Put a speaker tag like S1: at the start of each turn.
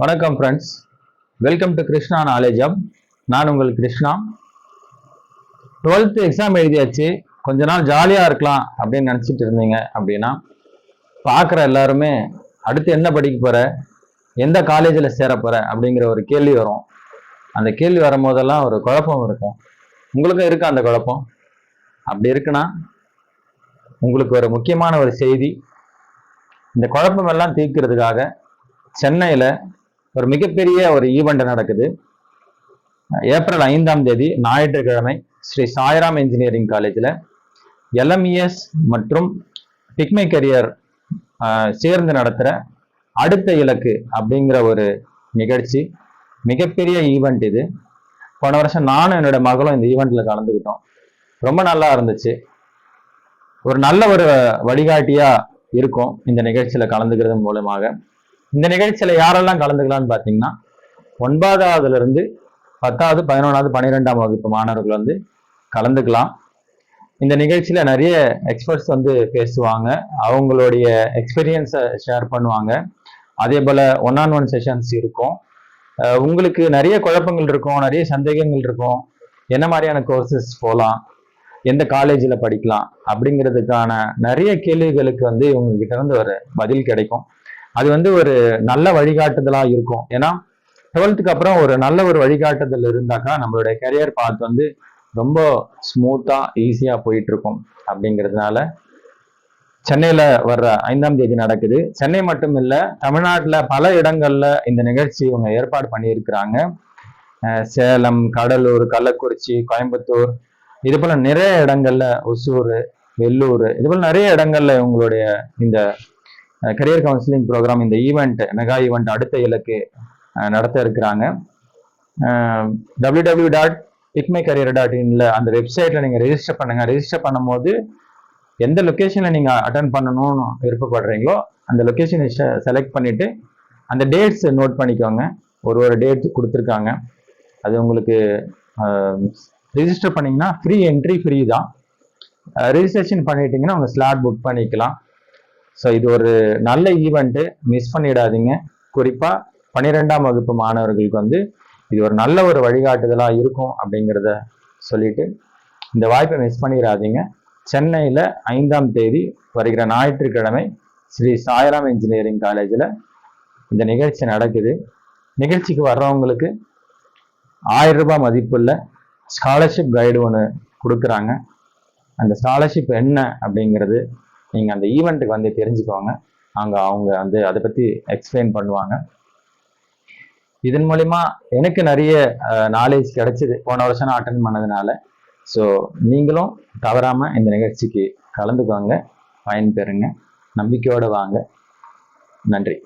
S1: வணக்கம் friends, welcome to Krishna knowledge hub. நான் உங்கள் கிருஷ்ணா. 12th எக்ஸாம் எழுதியாச்சு. கொஞ்ச நாள் ஜாலியாக இருக்கலாம் அப்படின்னு நினச்சிட்டு இருந்தீங்க அப்படின்னா, பார்க்குற எல்லாருமே அடுத்து என்ன படிக்க போகிற, எந்த காலேஜில் சேர போகிற அப்படிங்கிற ஒரு கேள்வி வரும். அந்த கேள்வி வரும்போதெல்லாம் ஒரு குழப்பம் இருக்கும். உங்களுக்கும் இருக்கா அந்த குழப்பம்? அப்படி இருக்குன்னா உங்களுக்கு ஒரு முக்கியமான ஒரு செய்தி. இந்த குழப்பமெல்லாம் தீர்க்கிறதுக்காக சென்னையில் ஒரு மிகப்பெரிய ஒரு ஈவெண்ட் நடக்குது. ஏப்ரல் 5ஆம் தேதி ஞாயிற்றுக்கிழமை ஸ்ரீ சாய்ராம் இன்ஜினியரிங் காலேஜில் LMES மற்றும் பிக்மை கரியர் சேர்ந்து நடத்துகிற அடுத்த இலக்கு அப்படிங்கிற ஒரு நிகழ்ச்சி. மிகப்பெரிய ஈவெண்ட் இது. போன வருஷம் நானும் என்னோட மகளும் இந்த ஈவெண்ட்ல கலந்துக்கிட்டோம். ரொம்ப நல்லா இருந்துச்சு. ஒரு நல்ல ஒரு வழிகாட்டியா இருக்கும் இந்த நிகழ்ச்சியில கலந்துக்கிறது மூலமாக. இந்த நிகழ்ச்சியில யாரெல்லாம் கலந்துக்கலாம்னு பார்த்தீங்கன்னா, 9ஆவதுல இருந்து 10வது 11வது 12ஆம் வகுப்பு மாணவர்கள் வந்து கலந்துக்கலாம். இந்த நிகழ்ச்சியில நிறைய எக்ஸ்பர்ட்ஸ் வந்து பேசுவாங்க, அவங்களுடைய எக்ஸ்பீரியன்ஸை ஷேர் பண்ணுவாங்க. அதே போல 1-on-1 செஷன்ஸ் இருக்கும். உங்களுக்கு நிறைய குழப்பங்கள் இருக்கும், நிறைய சந்தேகங்கள் இருக்கும். என்ன மாதிரியான கோர்சஸ் போகலாம், எந்த காலேஜில் படிக்கலாம் அப்படிங்கிறதுக்கான நிறைய கேள்விகளுக்கு வந்து இவங்க கிட்ட இருந்து ஒரு பதில் கிடைக்கும். அது வந்து ஒரு நல்ல வழிகாட்டுதலா இருக்கும். ஏன்னா 12th அப்புறம் ஒரு நல்ல ஒரு வழிகாட்டுதல் இருந்தாக்கா நம்மளுடைய கரியர் பாத் வந்து ரொம்ப ஸ்மூத்தா ஈஸியா போயிட்டு இருக்கும். அப்படிங்கிறதுனால சென்னையில வர்ற 5ஆம் தேதி நடக்குது. சென்னை மட்டும் இல்ல, தமிழ்நாட்டுல பல இடங்கள்ல இந்த நிகழ்ச்சி இவங்க ஏற்பாடு பண்ணியிருக்கிறாங்க. சேலம், கடலூர், கள்ளக்குறிச்சி, கோயம்புத்தூர், இது போல நிறைய இடங்கள்ல, ஒசூர், வெள்ளூர், இது போல நிறைய இடங்கள்ல இவங்களுடைய இந்த கரியர் கவுன்சிலிங் ப்ரோக்ராம், இந்த ஈவெண்ட், மெகா ஈவெண்ட் அடுத்த இலக்கு நடத்த இருக்கிறாங்க. www.pikmycareer.inல அந்த வெப்சைட்ல நீங்க ரெஜிஸ்டர் பண்ணுங்க. ரெஜிஸ்டர் பண்ணும்போது எந்த லொக்கேஷன்ல நீங்க அட்டன் பண்ணணும்னு விருப்பப்படுறீங்களோ அந்த லொக்கேஷனை செலக்ட் பண்ணிட்டு அந்த டேட்ஸ் நோட் பண்ணிக்கோங்க. ஒரு டேட் கொடுத்துருக்காங்க. அது உங்களுக்கு ரெஜிஸ்டர் பண்ணீங்கன்னா ஃப்ரீ என்ட்ரி, ஃப்ரீ தான். ரெஜிஸ்ட்ரேஷன் பண்ணிட்டீங்கன்னா உங்க ஸ்லாட் புக் பண்ணிக்கலாம். ஸோ இது ஒரு நல்ல ஈவெண்ட்டு, மிஸ் பண்ணிடாதீங்க. குறிப்பாக 12ஆம் வகுப்பு மாணவர்களுக்கு வந்து இது ஒரு நல்ல ஒரு வழிகாட்டுதலாக இருக்கும் அப்படிங்கிறத சொல்லிட்டு இந்த வாய்ப்பை மிஸ் பண்ணிடாதீங்க. சென்னையில் 5ஆம் தேதி வருகிற ஞாயிற்றுக்கிழமை ஸ்ரீ சாய்ராம் இன்ஜினியரிங் காலேஜில் இந்த நிகழ்ச்சி நடக்குது. நிகழ்ச்சிக்கு வர்றவங்களுக்கு 1000 ரூபாய் மதிப்புள்ள ஸ்காலர்ஷிப் கைடு ஒன்று கொடுக்குறாங்க. அந்த ஸ்காலர்ஷிப் என்ன அப்படிங்கிறது நீங்கள் அந்த ஈவெண்ட்டுக்கு வந்து தெரிஞ்சுக்கோங்க. அவங்க வந்து அதை பற்றி எக்ஸ்பிளைன் பண்ணுவாங்க. இதன் மூலிமா எனக்கு நிறைய நாலேஜ் கிடைச்சிது போன வருஷம் நான் அட்டன் பண்ணதுனால. ஸோ நீங்களும் தவறாமல் இந்த நிகழ்ச்சிக்கு கலந்துக்கோங்க, பயன்பெறுங்க, நம்பிக்கையோடு வாங்க. நன்றி.